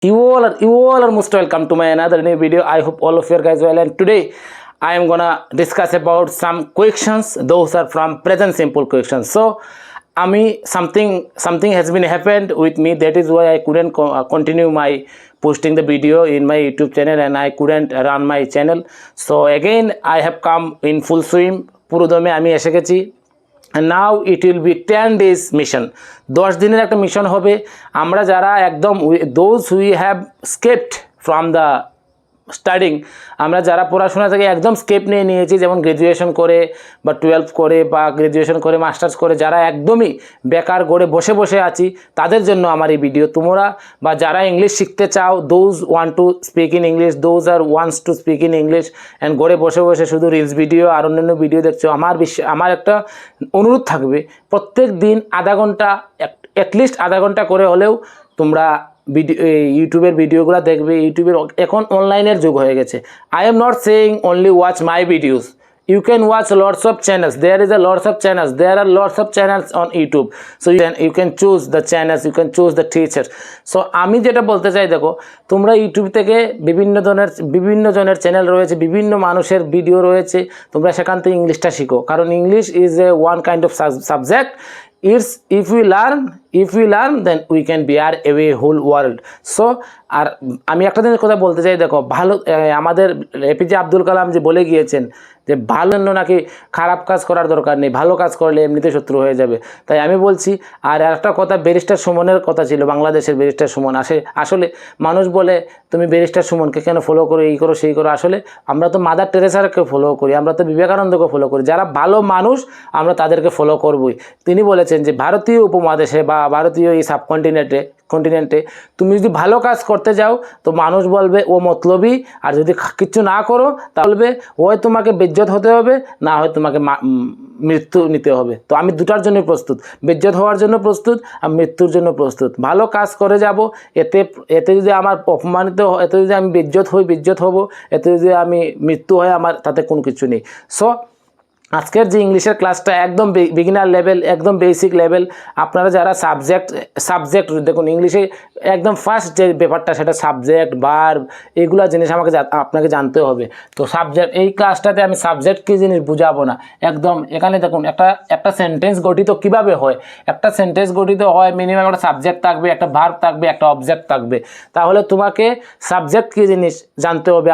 You all are most welcome to my another new video. I hope all of you guys well, and today I am gonna discuss about some questions. Those are from present simple questions. So something has been happened with me. That is why I couldn't continue my posting the video in my YouTube channel, and I couldn't run my channel. So again I have come in full swing. পুরোদমে আমি এসে গেছি। and now it will be 10 days mission 10 দিনের একটা mission হবে। আমরা যারা একদম those we have skipped from the studying, আমরা যারা পড়াশোনা থেকে একদম স্কেপ নিয়ে নিয়েছি, যেমন গ্র্যাজুয়েশন করে বা 12 করে বা গ্র্যাজুয়েশন করে মাস্টার্স করে যারা একদমই বেকার গড়ে বসে বসে আছি, তাদের জন্য আমার এই ভিডিও। তোমরা বা যারা ইংলিশ শিখতে চাও, those want to speak in English, those are wants to speak in English, and গড়ে বসে বসে শুধু রিলস ভিডিও আর অন্যান্য ভিডিও দেখছো, আমার একটা অনুরোধ থাকবে, প্রত্যেক দিন আধা ঘন্টা, অ্যাটলিস্ট আধা ঘন্টা করে হলেও তোমরা ইউটিউবের ভিডিওগুলো দেখবে। ইউটিউবের এখন অনলাইনের যুগ হয়ে গেছে। I am not saying only watch my videos, you can watch lots of channels. There is a lots of channels, there are lots of channels on YouTube, so you can choose the channels, you can choose the teachers. So আমি যেটা বলতে চাই, দেখো তোমরা YouTube থেকে বিভিন্ন জনের channel রয়েছে, বিভিন্ন মানুষের ভিডিও রয়েছে, তোমরা সেখান থেকে ইংলিশটা শিখো, কারণ English is a one kind of subject. if we learn then we can bear away whole world. So আর আমি একটা জিনিস কথা বলতে চাই, দেখো ভালো, আমাদের এপিজে আব্দুল কালাম যে বলে গিয়েছেন যে ভালো নাকি খারাপ কাজ করার দরকার নেই, ভালো কাজ করলে এমনিতে শত্রু হয়ে যাবে। তাই আমি বলছি। আর একটা কথা, ব্যারিস্টার সুমনের কথা ছিল, বাংলাদেশের ব্যারিস্টার সুমন। আসলে মানুষ বলে তুমি ব্যারিস্টার সুমনকে কেন ফলো করো, এই করো সেই করো। আসলে আমরা তো মাদার টেরেসাকে ফলো করি, আমরা তো বিবেকানন্দকে ফলো করি। যারা ভালো মানুষ আমরা তাদেরকে ফলো করবই। তিনি বলেছেন যে ভারতীয় উপমহাদেশে বা ভারতীয় এই সাবকন্টিনেন্টে তুমি যদি ভালো কাজ করতে যাও তো মানুষ বলবে ও মতলবী, আর যদি কিছু না করো তাহলে হয় তোমাকে বেজ্জত হতে হবে, না হয় তোমাকে মৃত্যু নিতে হবে। তো আমি দুটার জন্য প্রস্তুত, বেজ্জত হওয়ার জন্য প্রস্তুত আর মৃত্যুর জন্য প্রস্তুত। ভালো কাজ করে যাব, এতে যদি আমার অপমানিত, এতে যদি আমি বেজ্জত হব, এতে যদি আমি মৃত্যু হয়, আমার তাতে কোনো কিছু নেই। সো আজকের যে ইংলিশের ক্লাসটা একদম বিগিনার লেভেল, একদম বেসিক লেভেল। আপনারা যারা সাবজেক্ট দেখুন, ইংলিশে একদম ফার্স্ট যে ব্যাপারটা সেটা সাবজেক্ট, ভার্ব, এগুলো জিনিস আপনাকে জানতে হবে। তো সাবজেক্ট, এই ক্লাসটাতে আমি সাবজেক্ট কী জিনিস বুঝাবো না, একদম এখানে দেখুন একটা সেন্টেন্স গঠিত কিভাবে হয়। একটা সেন্টেন্স গঠিত হয় মিনিমাম একটা সাবজেক্ট থাকবে, একটা ভার্ব থাকবে, একটা অবজেক্ট থাকবে। তাহলে তোমাকে সাবজেক্ট কী জিনিস জানতে হবে।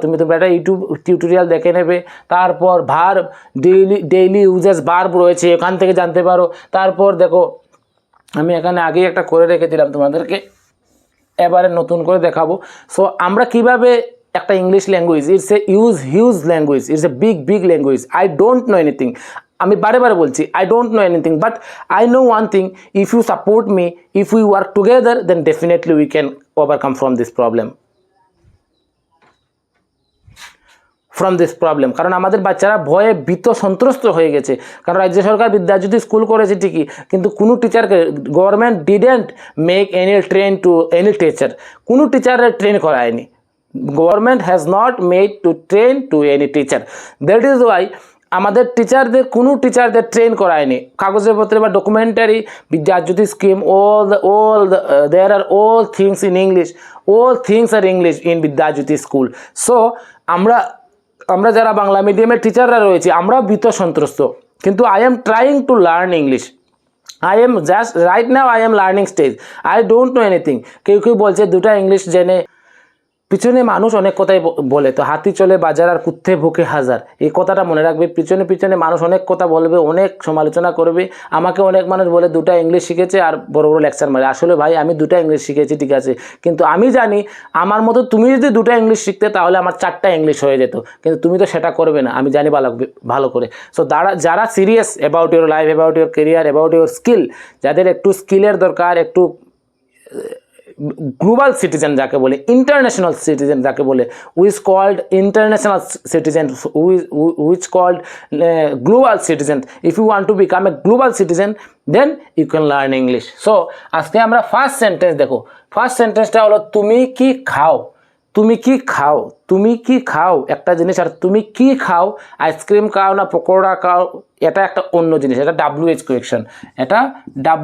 তুমি একটা ইউটিউব টিউটোরিয়াল দেখে নেবে, তারপর ভার্ব, ডেইলি ইউজেস ভার্ব রয়েছে, এখান থেকে জানতে পারো। তারপর দেখো আমি এখানে আগেই একটা করে রেখেছিলাম, তোমাদেরকে এবারে নতুন করে দেখাবো। সো আমরা কিভাবে একটা English language, it's a huge language, it's a big language. I don't know anything, আমি বারে বলছি I don't know anything, but I know one thing, if you support me, if we work together, then definitely we can overcome from this problem. কারণ আমাদের বাচ্চারা ভয়ে ভীত সন্ত্রস্ত হয়ে গেছে। কারণ রাজ্য সরকার বিদ্যাজ্যোতি স্কুল করেছে ঠিকই, কিন্তু কোনো টিচারকে government didn't make any train to any teacher, কোনো টিচারের ট্রেন করায়নি। Government has not made to train to any teacher. That is why আমাদের কোনো টিচারদের ট্রেন করায়নি। কাগজপত্রে বা documentary Vidyajyoti scheme, there are all things in English, all things are English in Vidyajyoti school. So আমরা যারা বাংলা মিডিয়ামের টিচাররা রয়েছি, আমরাও ভীত সন্ত্রস্ত, কিন্তু I am trying to learn English. Right now I am learning stage, I don't know anything. কেউ বলছে দুটা ইংলিশ জেনে, পিছনে মানুষ অনেক কথাই বলে, তো হাতি চলে বাজার আর কুত্তে ভুকে হাজার, এই কথাটা মনে রাখবে। পিছনে মানুষ অনেক কথা বলবে, অনেক সমালোচনা করবে। আমাকে অনেক মানুষ বলে দুটা ইংলিশ শিখেছে আর বড় লেকচার মারে। আসলে ভাই আমি দুটা ইংলিশ শিখেছি ঠিক আছে, কিন্তু আমি জানি আমার মতো তুমি যদি দুটা ইংলিশ শিখতে তাহলে আমার 4টা ইংলিশ হয়ে যেত, কিন্তু তুমি তো সেটা করবে না, আমি জানি ভালো করে। সো যারা serious about your life, about your career, about your skill, যাদের একটু স্কিলের দরকার, একটু গ্লোবাল সিটিজেন যাকে বলে, ইন্টারন্যাশনাল সিটিজেন যাকে বলে, which called international citizen, which called global citizen. If you want to become a global citizen then you can learn English. So আজকে আমরা ফার্স্ট সেন্টেন্স দেখো। ফার্স্ট সেন্টেন্সটা হলো তুমি কি খাও। তুমি কি খাও, তুমি কি খাও একটা জিনিস, আর তুমি কি খাও, আইসক্রিম খাও না পকোড়া খাও, এটা একটা অন্য জিনিস, এটা WH কোয়েকশন, এটা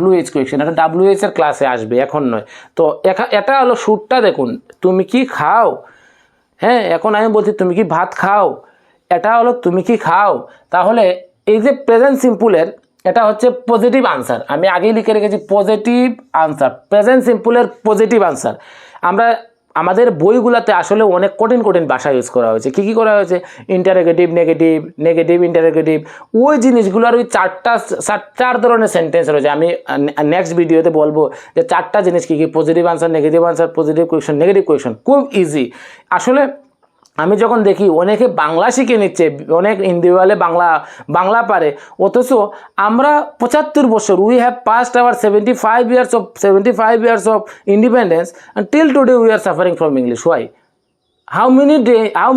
WH কোয়েকশন, এটা WH এর ক্লাসে আসবে, এখন নয়। তো এটা হলো সুরটা দেখুন, তুমি কি খাও, হ্যাঁ। এখন আমি বলছি তুমি কি ভাত খাও, এটা হলো তুমি কি খাও। তাহলে এই যে প্রেজেন্ট সিম্পলের এটা হচ্ছে পজিটিভ আনসার, আমি আগেই লিখে রেখেছি পজিটিভ আনসার, প্রেজেন্ট সিম্পলের পজিটিভ আনসার। আমরা আমাদের বইগুলোতে আসলে অনেক কঠিন কঠিন ভাষা ইউজ করা হয়েছে। কী কী করা হয়েছে, ইন্টারোগেটিভ, নেগেটিভ, নেগেটিভ ইন্টারোগেটিভ, ওই জিনিসগুলোর ওই চার ধরনের সেন্টেন্স রয়েছে। আমি নেক্সট ভিডিওতে বলবো যে 4টা জিনিস কী কী, positive answer, negative answer, positive question, negative question, খুব ইজি। আসলে আমি যখন দেখি অনেকে বাংলা শিখে নিচ্ছে, অনেক ইন্ডিভিজুয়ালে বাংলা পারে, অথচ আমরা 75 বছর, we have past our 75 years of independence, and till today we are suffering from English. Why? How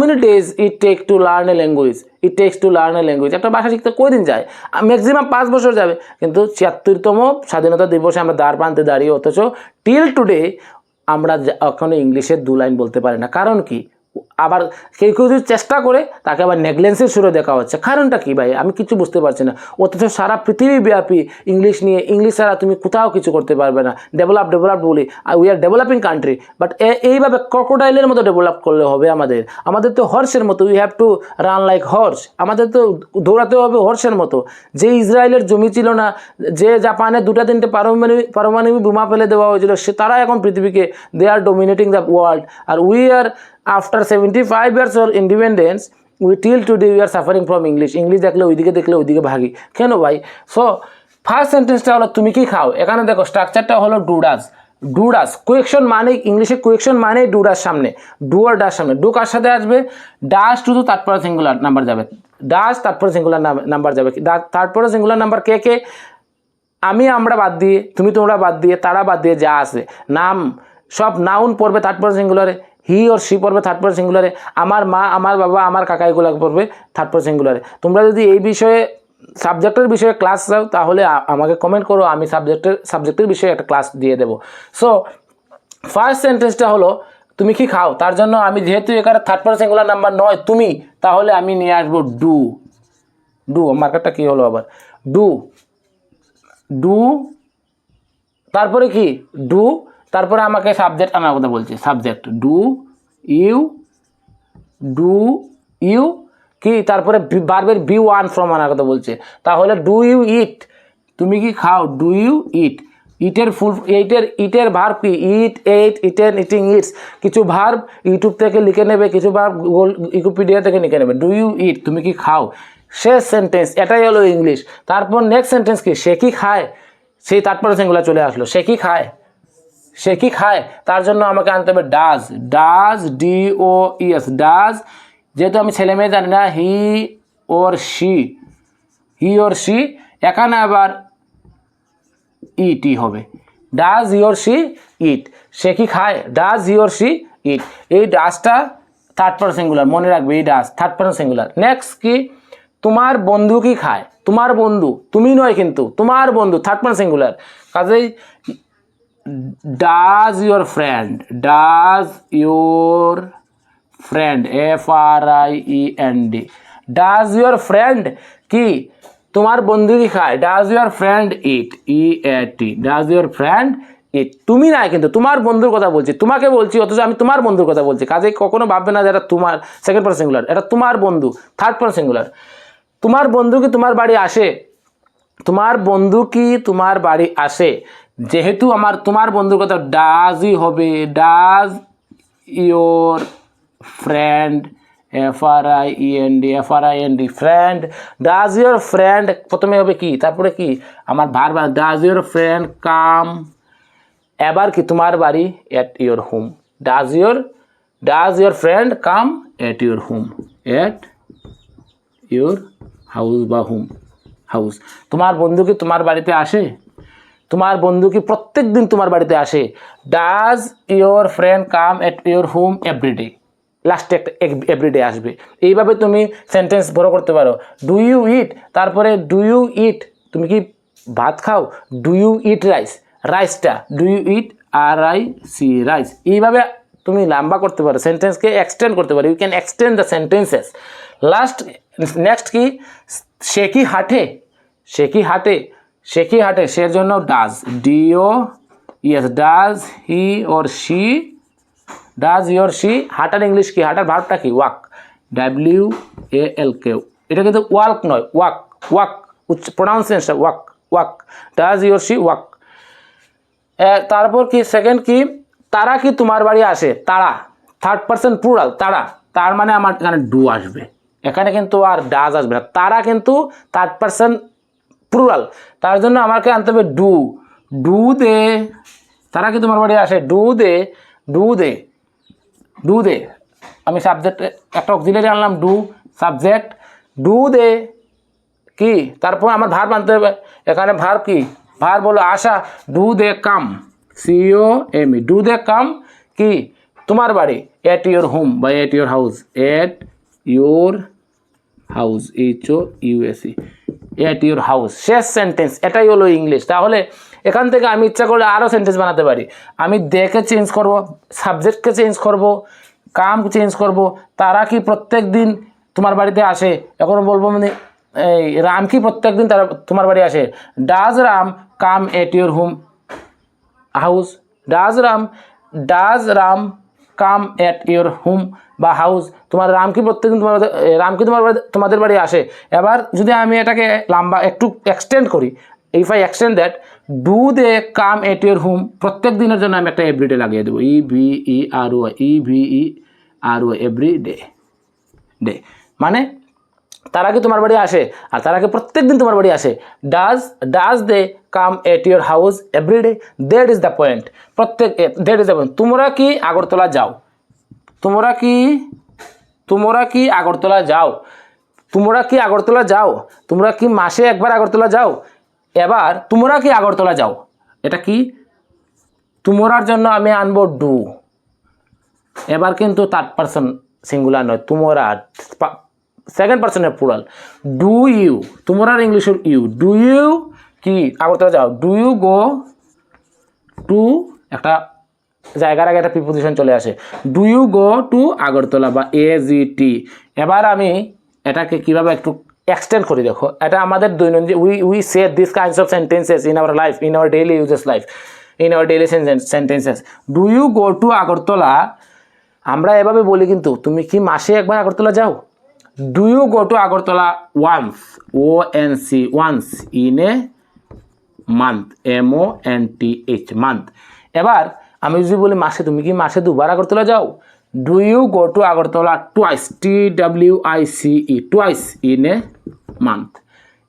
many days it takes to learn a language? It takes to learn a language. একটা ভাষা শিখতে কয়দিন যায়? Maximum 5 বছর যাবে। কিন্তু 76তম স্বাধীনতা দিবসে আমরা দ্বার প্রান্তে দাঁড়িয়ে, অথচ টিল টুডে আমরা এখনো ইংলিশের 2 লাইন বলতে পারি না। কারণ কি? আবার কেউ কেউ যদি চেষ্টা করে তাকে আবার নেগলেন্সের সুরে দেখা হচ্ছে। কারণটা কি ভাই, আমি কিছু বুঝতে পারছি না। অথচ সারা পৃথিবীব্যাপী ইংলিশ নিয়ে, ইংলিশ ছাড়া তুমি কোথাও কিছু করতে পারবে না। ডেভেলপ বলি, we are developing country, but এইভাবে ক্রোকোডাইলের মতো ডেভেলপ করলে হবে? আমাদের তো হর্সের মতো, we have to run like horse, আমাদের তো দৌড়াতে হবে হর্সের মতো। যে ইসরায়েলের জমি ছিল না, যে জাপানে 2-3টে পারমাণবিক বোমা ফেলে দেওয়া হয়েছিল, তারা এখন পৃথিবীকে, they are dominating the world. আর we are after 75 years of independence, we till today we are suffering from English দেখলে ওইদিকে ভাগি কেন ভাই? সো ফার্স্ট সেন্টেন্সটা হলো তুমি কি খাও। এখানে দেখো স্ট্রাকচারটা হলো ডুডাস কোয়েকশন, মানে ইংলিশে কোয়েকশন মানে ডুডাস সামনে, ডু আর ডাস সামনে। ডু কার সাথে আসবে? ডাস টু তো তারপরে সিঙ্গুলার নাম্বার যাবে, ডাস তারপরে সিঙ্গুলার নাম্বার যাবে, তারপরে সিঙ্গুলার নাম্বার কে? আমরা বাদ দিয়ে, তুমি তোমরা বাদ দিয়ে, তারা বাদ দিয়ে যা আছে নাম সব নাউন পড়বে তারপরে সিঙ্গুলারে, হি ওর সি পড়বে থার্ড পারসন সিঙ্গুলারে, আমার মা, আমার বাবা, আমার কাকা, এগুলো পড়বে থার্ড পারসন সিঙ্গুলারে। তোমরা যদি এই বিষয়ে সাবজেক্টের বিষয়ে ক্লাস চাও তাহলে আমাকে কমেন্ট করো, আমি সাবজেক্টের বিষয়ে একটা ক্লাস দিয়ে দেবো। সো ফার্স্ট সেন্টেন্সটা হলো তুমি কি খাও। তার জন্য আমি যেহেতু এখানে থার্ড পারসন সিঙ্গুলার নাম্বার নয় তুমি, তাহলে আমি নিয়ে আসবো ডু মার্কারটা কী হলো আবার, ডু তারপরে কি ডু, তারপরে আমাকে সাবজেক্ট আনার কথা বলছে, সাবজেক্ট ডু ইউ কি, তারপরে ভার্বের B1 ফর্ম আনার কথা বলছে। তাহলে ডু ইউ ইট, তুমি কি খাও, ডু ইউ ইট। ইটের ভার্ব কি, ইটিং ইটস। কিছু ভার্ব ইউটিউব থেকে লিখে নেবে, কিছু ভার্ব গুগল উইকিপিডিয়া থেকে লিখে নেবে। ডু ইউ ইট, তুমি কি খাও। শেষ সেন্টেন্স, এটাই হলো ইংলিশ। তারপর নেক্সট সেন্টেন্স কি, সে কি খায়, সেই তারপরে সেগুলো চলে আসলো, সে কি খায়। তার জন্য আমাকে আনতে হবে ডাজ, DOES, ডাজ। যেহেতু আমি ছেলে মেয়ে জানি না, হি ওর সি, এখানে আবার ইটি হবে, ডাজ হি ওর সি ইট, সে কি খায়, ডাজ হি ওর সি ইট। এই ডাজটা থার্ড পারসন সিঙ্গুলার, মনে রাখবে, এই does third person singular. Next কি, তোমার বন্ধু কি খায়, তোমার বন্ধু, তুমি নয় কিন্তু, তোমার বন্ধু থার্ড পারসন সিঙ্গুলার। কাজেই does your friend FRIEND, does your friend কি, তোমার বন্ধু কি খায়, does your friend eat, EAT, does your friend eat। তুমি নাই কিন্তু, তোমার বন্ধুর কথা বলছি, তোমাকে বলছি, অথচ আমি তোমার বন্ধুর কথা বলছি। কাজে কখনো ভাববে না যে এটা তোমার সেকেন্ড পারসন সিঙ্গুলার, এটা তোমার বন্ধু থার্ড পারসন সিঙ্গুলার। তোমার বন্ধু কি তোমার বাড়ি আসে, তোমার বন্ধু কি তোমার বাড়ি আসে। যেহেতু তোমার বন্ধুর কথা ডাজই হবে, does your friend, FRIEND, friend, does your friend প্রথমে হবে কি, তারপরে কি আমার verb, does your friend come, এবার কি তোমার বাড়ি, at your home, does your friend come at your home, at your house বা হোম, হাউস। তোমার বন্ধু কি তোমার বাড়িতে আসে, তোমার বন্ধু কি প্রত্যেক দিন তোমার বাড়িতে আসে। Does your friend come at your home everyday, লাস্টে একটা এভরিডে আসবে। এইভাবে তুমি সেন্টেন্স বড় করতে পারো। ডু ইউ ইট, তারপরে ডু ইউ ইট, তুমি কি ভাত খাও, ডু ইউ ইট রাইস, রাইসটা do you eat RIC, rice. এইভাবে তুমি লম্বা করতে পারো, সেন্টেন্সকে এক্সটেন্ড করতে পারো, you can extend the sentences. Last next কি, সে কি হাঁটে, সে কি হাঁটে, সে কি হাঁটে, সের জন্য ডাজ, ডিও yes, does he or she, does he or she, হাঁটার ইংলিশ কি, হাঁটার ভার্বটা কি, ওয়াক, WALK, এটা কিন্তু ওয়াক নয়, ওয়াক, ওয়াক প্রোনাউন্সিয়েশনটা walk, walk, does he or she walk. তারপর কি সেকেন্ড কি, তারা কি তোমার বাড়ি আসে, তারা থার্ড পারসন প্লুরাল, তারা, তার মানে আমার এখানে ডু আসবে, এখানে কিন্তু আর ডাজ আসবে না, তারা কিন্তু থার্ড পারসন প্লুরাল, তার জন্য আমাকে আনতে হবে ডু, ডু দে, তারা কি তোমার বাড়ি আসে, do they, do they, do they, আমি সাবজেক্ট একটা অক্সিলারি আনলাম ডু, সাবজেক্ট, ডু দে কি, তারপর আমার ভার্ব আনতে হবে, এখানে ভার্ব কি, ভার্ব বলো আসা, do they come, COM, do they come কি, তোমার বাড়ি, এট ইউর হোম বা at your house, at your house, HOUSE, at your house. শেষ সেন্টেন্স, এটাই হলো ইংলিশ। তাহলে এখান থেকে আমি ইচ্ছা করলে আরও সেন্টেন্স বানাতে পারি, আমি দেখে চেঞ্জ করব, সাবজেক্টকে চেঞ্জ করব, কাম চেঞ্জ করব, তারা কি প্রত্যেক দিন তোমার বাড়িতে আসে, এখন বলবো মানে এই রাম কি প্রত্যেক দিন তারা তোমার বাড়ি আসে, does Ram come at your home house, does Ram come at your home বা হাউস, তোমার রাম কি প্রত্যেকদিন তোমার, রাম কি তোমাদের বাড়ি আসে। এবার যদি আমি এটাকে লম্বা একটু এক্সটেন্ড করি, if I extend that, do they come at your home, প্রত্যেক দিনের জন্য আমি একটা এভরিডে লাগিয়ে দেবো, EVERY, এভরি ডে, ডে মানে তারা কি তোমার বাড়ি আসে, আর তারা কি প্রত্যেক দিন তোমার বাড়ি আসে, does they come at your house every day, that is the point, that is the point. তোমরা কি আগরতলা যাও, তোমরা কি আগরতলা যাও, তোমরা কি আগরতলা যাও, তোমরা কি মাসে একবার আগরতলা যাও। এবার তোমরা কি আগরতলা যাও, এটা কি, তোমরার জন্য আমি আনবো ডু, এবার কিন্তু থার্ড পারসন সিঙ্গুলার নয়, তোমরা সেকেন্ড পারসনের প্লুরাল, ডু ইউ, তোমরা ইংলিশ ইউ, ডু ইউ কি আগরতলা যাও, ডু ইউ গো টু, একটা জায়গার আগে একটা প্রিপোজিশন চলে আসে, do you go to Agartala বা AGT। এবার আমি এটাকে কিভাবে একটু এক্সটেন্ড করি দেখো, এটা আমাদের দৈনন্দিন we say this kinds of sentences in our life, in our daily uses life, in our daily sentences. Do you go to Agartala আমরা এভাবে বলি, কিন্তু তুমি কি মাসে একবার আগরতলা যাও, do you go to Agartala once, ONC, once, in a month, MONTH, month. এবার আমি যদি বলি মাসে, তুমি কি মাসে দুবার আগরতলা যাও, do you go to Agartala twice, TWICE, twice, in a month.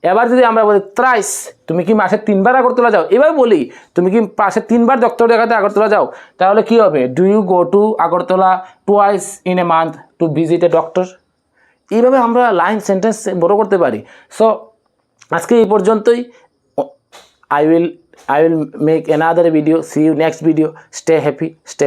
এবার যদি আমরা বলি থ্রাইস, তুমি কি মাসে 3বার আগরতলা যাও, এবার বলি তুমি কি মাসে 3বার ডক্টর দেখাতে আগরতলা যাও, তাহলে কি হবে, do you go to Agartala twice in a month to visit a doctor. এইভাবে আমরা লাইন সেন্টেন্স বড় করতে পারি। সো আজকে এই পর্যন্তই, I will make another video. See you next video. Stay happy, stay